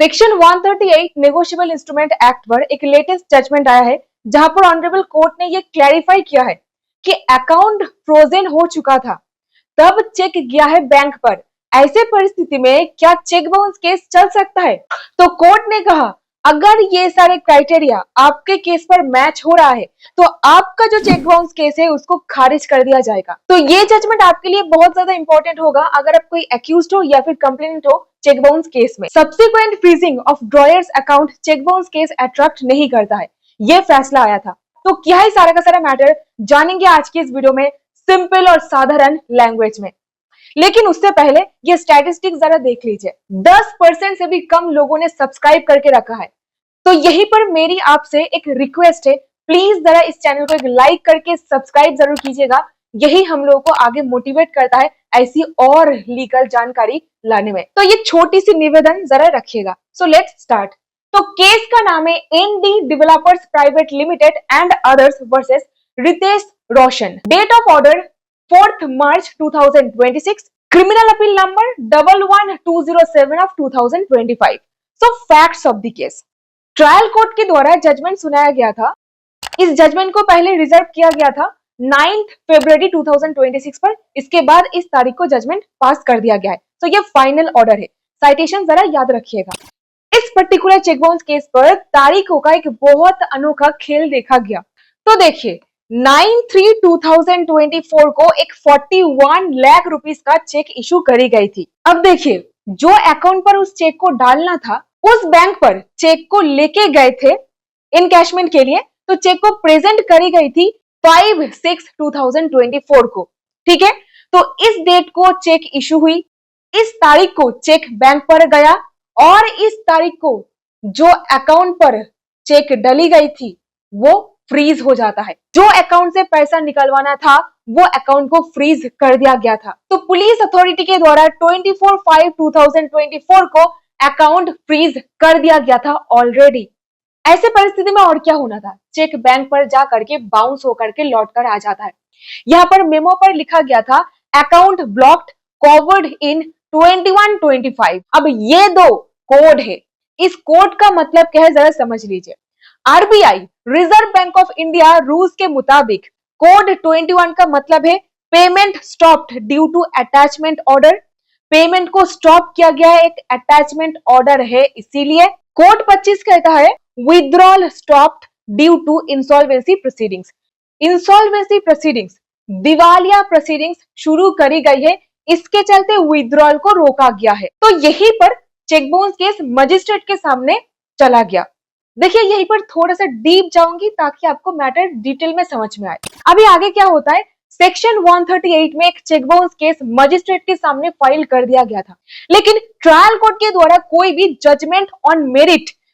Section 138 negotiable instrument act पर एक latest judgement आया है जहां पर ऑनरेबल कोर्ट ने यह क्लैरिफाई किया है कि अकाउंट फ्रोजन हो चुका था, तब चेक गया है बैंक पर। ऐसे परिस्थिति में क्या चेक बाउंस केस चल सकता है? तो कोर्ट ने कहा अगर ये सारे क्राइटेरिया आपके केस पर मैच हो रहा है तो आपका जो चेक बाउंस केस है उसको खारिज कर दिया जाएगा। तो ये जजमेंट आपके लिए बहुत ज्यादा इंपॉर्टेंट होगा अगर आप कोई एक्यूज्ड हो या फिर कंप्लेनेंट हो चेक बाउंस केस में। Subsequent freezing of drawer's account cheque bounce case attract नहीं करता है, ये फैसला आया था। तो क्या है सारा का सारा मैटर जानेंगे आज की इस वीडियो में सिंपल और साधारण लैंग्वेज में। लेकिन उससे पहले ये स्टैटिस्टिक्स जरा देख लीजिए। 10% से भी कम लोगों ने सब्सक्राइब करके रखा है। तो यहीं पर मेरी आपसे एक रिक्वेस्ट है, प्लीज जरा इस चैनल को एक लाइक करके सब्सक्राइब जरूर कीजिएगा। यही हम लोगों को आगे मोटिवेट करता है ऐसी और लीगल जानकारी लाने में। तो ये छोटी सी निवेदन जरा रखिएगा। So let's start. तो केस का नाम है ND developers private limited and others versus Ritesh Roshan. Date of order 4th March 2026, criminal appeal number 11207 of 2025. So facts of the case. Trial court के द्वारा जजमेंट सुनाया गया था। इस जजमेंट को पहले रिजर्व किया गया था 9th February 2026 पर। इसके बाद इस तारीख को जजमेंट पास कर दिया गया है। तो ये फाइनल ऑर्डर है। साइटेशन जरा याद रखिएगा। इस पर्टिकुलर चेक बाउंस केस पर तारीखों का एक बहुत अनोखा खेल देखा गया। तो देखिए 9/3/2024 को एक 41 लाख रुपीस का चेक इशू करी गई थी। अब देखिए जो अकाउंट पर उस चेक को डालना था उस बैंक पर चेक को लेके गए थे इनकैशमेंट के लिए। तो चेक को प्रेजेंट करी गई थी 5/6/2024 को। ठीक है, तो इस डेट को चेक इशू हुई, इस तारीख को चेक बैंक पर गया और इस तारीख को जो अकाउंट पर चेक डली गई थी वो फ्रीज हो जाता है। जो अकाउंट से पैसा निकलवाना था वो अकाउंट को फ्रीज कर दिया गया था। तो पुलिस अथॉरिटी के द्वारा 24/5/2024 को अकाउंट फ्रीज कर दिया गया था ऑलरेडी। ऐसे परिस्थिति में और क्या होना था, चेक बैंक पर जा करके बाउंस होकर के लौट कर आ जाता है। यहाँ पर मेमो पर लिखा गया था अकाउंट ब्लॉक्ड कवर्ड इन 2125। अब ये दो कोड है, इस कोड का मतलब क्या है जरा समझ लीजिए। RBI Reserve Bank of India rules के मुताबिक कोड 21 का मतलब है payment stopped due to attachment order. Payment को स्टॉप किया गया है, एक अटैचमेंट ऑर्डर है इसीलिए। कोड 25 कहता है withdrawal stopped due to insolvency proceedings. Insolvency proceedings, दिवालिया प्रोसीडिंग्स शुरू करी गई है, इसके चलते विथड्रॉल को रोका गया है। तो यहीं पर चेक बाउंस केस मजिस्ट्रेट के सामने चला गया। देखिए यहीं पर थोड़ा सा डीप जाऊंगी ताकि आपको मैटर डिटेल में समझ में आए। अभी आगे क्या होता है, सेक्शन 138 में एक चेक बाउंस केस मजिस्ट्रेट के सामने फाइल कर दिया गया था, लेकिन ट्रायल कोर्ट के द्वारा कोई भी जजमेंट ऑन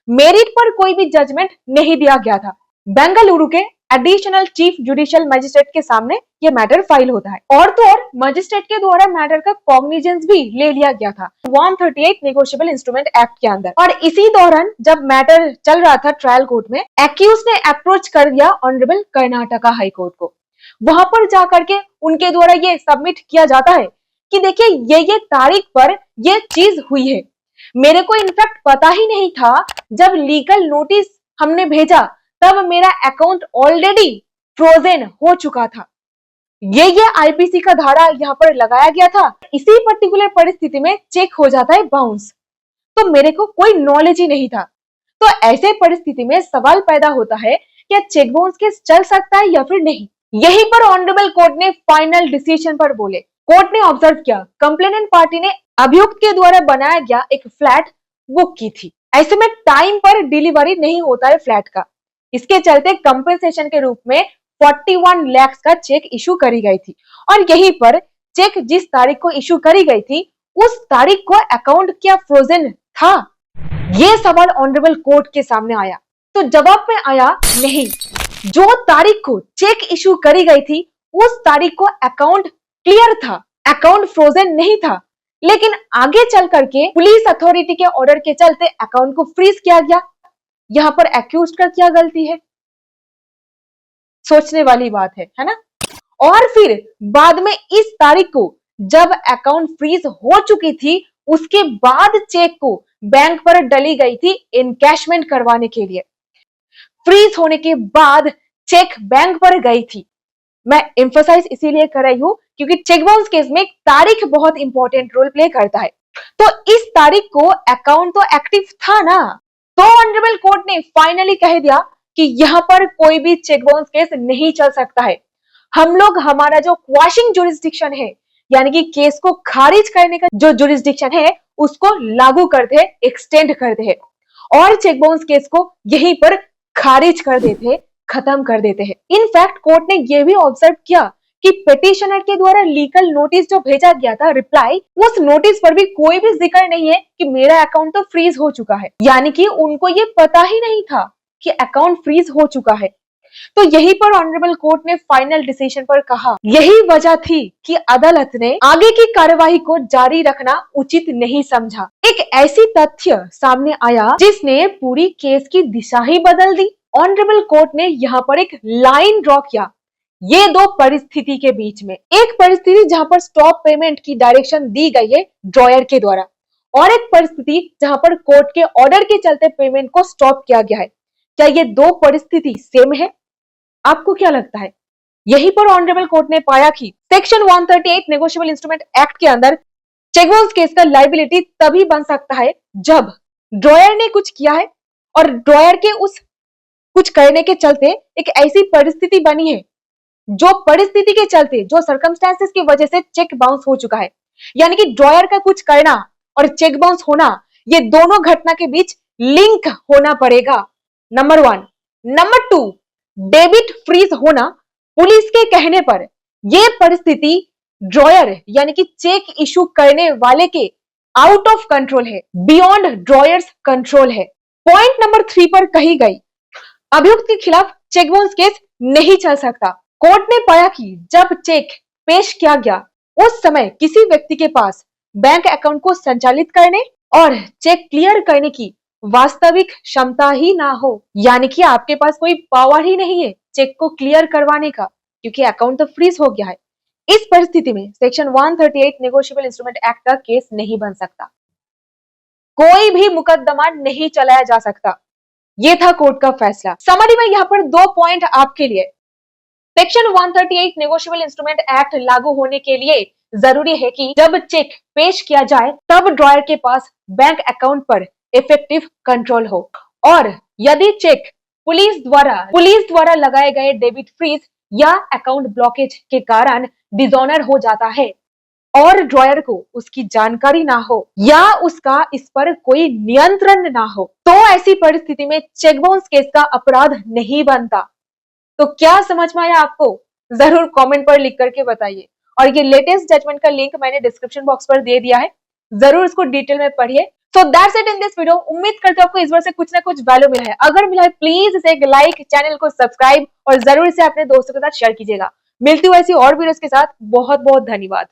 मेरिट पर कोई भी जजमेंट नहीं दिया गया था। बेंगलुरु के एडिशनल चीफ जुडिशियल मजिस्ट्रेट के सामने ये मैटर फाइल होता है। और तो और मजिस्ट्रेट के द्वारा मैटर का कॉग्निजेंस भी ले लिया गया था 138 नेगोशिएबल इंस्ट्रूमेंट एक्ट के अंदर। और इसी दौरान जब मैटर चल रहा था ट्रायल कोर्ट में, एक्यूज ने अप्रोच कर दिया ऑनरेबल कर्नाटका हाई कोर्ट को। वहां पर जाकर के उनके द्वारा ये सबमिट किया जाता है कि देखिए ये तारीख पर ये चीज हुई है। मेरे को इनफैक्ट पता ही नहीं था, जब लीगल नोटिस हमने भेजा तब मेरा अकाउंट ऑलरेडी फ्रोजन हो चुका था। ये आईपीसी का धारा यहाँ पर लगाया गया था। इसी पर्टिकुलर परिस्थिति में चेक हो जाता है बाउंस। तो मेरे को कोई नॉलेज ही नहीं था। तो ऐसे परिस्थिति में सवाल पैदा होता है क्या चेक बाउंस केस चल सकता है या फिर नहीं। यहीं पर ऑनरेबल कोर्ट ने फाइनल डिसीजन पर बोले। कोर्ट ने ऑब्जर्व किया कंप्लेनेंट पार्टी ने अभियुक्त के द्वारा बनाया गया एक फ्लैट बुक की थी। ऐसे में टाइम पर डिलीवरी नहीं होता है फ्लैट का। इसके चलते कंपेंसेशन के रूप में 41 लाख का चेक इशू करी गई थी। और यहीं पर चेक जिस तारीख को इशू करी गई थी उस तारीख को अकाउंट क्या फ्रोजन था, यह सवाल ऑनरेबल कोर्ट के सामने आया। तो जवाब में आया नहीं, जो तारीख को चेक इशू करी गई थी उस तारीख को अकाउंट क्लियर था, अकाउंट फ्रोजन नहीं था। लेकिन आगे चल करके पुलिस अथॉरिटी के ऑर्डर के चलते अकाउंट को फ्रीज किया गया। यहाँ पर एक्यूज्ड का क्या गलती है, सोचने वाली बात है ना। और फिर बाद में इस तारीख को जब अकाउंट फ्रीज हो चुकी थी उसके बाद चेक को बैंक पर डली गई थी इनकैशमेंट करवाने के लिए। फ्रीज होने के बाद चेक बैंक पर गई थी। मैं एम्फोसाइज इसीलिए कर रही हूं क्योंकि चेक बाउंस केस में तारीख बहुत इंपॉर्टेंट रोल प्ले करता है। तो इस तारीख को अकाउंट तो एक्टिव था ना, तो ऑनरेबल कोर्ट ने फाइनली कह दिया कि यहां पर कोई भी चेक बाउंस केस नहीं चल सकता है। हम लोग हमारा जो क्वाशिंग जुरिस्डिक्शन है, यानी कि केस को खारिज करने का जो जुरिस्डिक्शन है, उसको लागू करते हैं, एक्सटेंड करते हैं और चेक बाउंस केस को यहीं पर खारिज कर देते हैं, खत्म कर देते हैं। इनफैक्ट कोर्ट ने यह भी ऑब्जर्व किया कि पिटिशनर के द्वारा लीगल नोटिस जो भेजा गया था, रिप्लाई, उस नोटिस पर भी कोई भी जिक्र नहीं है कि मेरा अकाउंट तो फ्रीज हो चुका है। यानी कि उनको ये पता ही नहीं था कि अकाउंट फ्रीज हो चुका है। तो यहीं पर ऑनरेबल कोर्ट ने फाइनल डिसीजन पर कहा, यही वजह थी कि अदालत ने आगे की कार्यवाही को जारी रखना उचित नहीं समझा। एक ऐसी तथ्य सामने आया जिसने पूरी केस की दिशा ही बदल दी। ऑनरेबल कोर्ट ने यहाँ पर एक लाइन ड्रॉ किया ये दो परिस्थिति के बीच में। एक परिस्थिति जहां पर स्टॉप पेमेंट की डायरेक्शन दी गई है ड्रॉयर के द्वारा, और एक परिस्थिति जहां पर कोर्ट के ऑर्डर के चलते पेमेंट को स्टॉप किया गया है। क्या ये दो परिस्थिति सेम है? आपको क्या लगता है? यहीं पर ऑनरेबल कोर्ट ने पाया कि सेक्शन 138 नेगोशिएबल इंस्ट्रूमेंट एक्ट के अंदर चेक बाउंस केस का लायबिलिटी तभी बन सकता है जब ड्रॉयर ने कुछ किया है और ड्रॉयर के उस कुछ करने के चलते एक ऐसी परिस्थिति बनी है, जो परिस्थिति के चलते, जो सर्कमस्टेंसेस की वजह से चेक बाउंस हो चुका है। यानी कि ड्रॉयर का कुछ करना और चेक बाउंस होना, ये दोनों घटना के बीच लिंक होना पड़ेगा, नंबर 1। नंबर 2, डेबिट फ्रीज होना पुलिस के कहने पर यह परिस्थिति ड्रॉयर यानी कि चेक इशू करने वाले के आउट ऑफ कंट्रोल है, बियॉन्ड ड्रॉयर्स कंट्रोल है। पॉइंट नंबर 3 पर कही गई अभियुक्त के खिलाफ चेक बाउंस केस नहीं चल सकता। कोर्ट ने पाया कि जब चेक पेश किया गया उस समय किसी व्यक्ति के पास बैंक अकाउंट को संचालित करने और चेक क्लियर करने की वास्तविक क्षमता ही ना हो, यानी कि आपके पास कोई पावर ही नहीं है चेक को क्लियर करवाने का, क्योंकि अकाउंट तो फ्रीज हो गया है। इस परिस्थिति में सेक्शन 138 नेगोशिएबल इंस्ट्रूमेंट एक्ट का केस नहीं बन सकता, कोई भी मुकदमा नहीं चलाया जा सकता। ये था कोर्ट का फैसला। समरी में यहाँ पर 2 पॉइंट आपके लिए। सेक्शन 138 नेगोशिएबल इंस्ट्रूमेंट एक्ट लागू होने के लिए जरूरी है कि जब चेक पेश किया जाए तब ड्रॉयर के पास बैंक अकाउंट पर इफेक्टिव कंट्रोल हो, और यदि चेक पुलिस द्वारा लगाए गए डेबिट फ्रीज या अकाउंट ब्लॉकेज के कारण डिसऑनर हो जाता है और ड्रॉयर को उसकी जानकारी ना हो या उसका इस पर कोई नियंत्रण ना हो, तो ऐसी परिस्थिति में चेक बाउंस केस का अपराध नहीं बनता। तो क्या समझ में आया आपको? जरूर कमेंट पर लिख करके बताइए। और ये लेटेस्ट जजमेंट का लिंक मैंने डिस्क्रिप्शन बॉक्स पर दे दिया है, जरूर इसको डिटेल में पढ़िए। So that's it in this video. उम्मीद करते हो आपको इस बार से कुछ ना कुछ वैल्यू मिला है। अगर मिला है प्लीज इसे एक लाइक, चैनल को सब्सक्राइब और जरूर इसे अपने दोस्तों के साथ शेयर कीजिएगा। मिलती हूँ ऐसी और वीडियोस के साथ। बहुत बहुत धन्यवाद।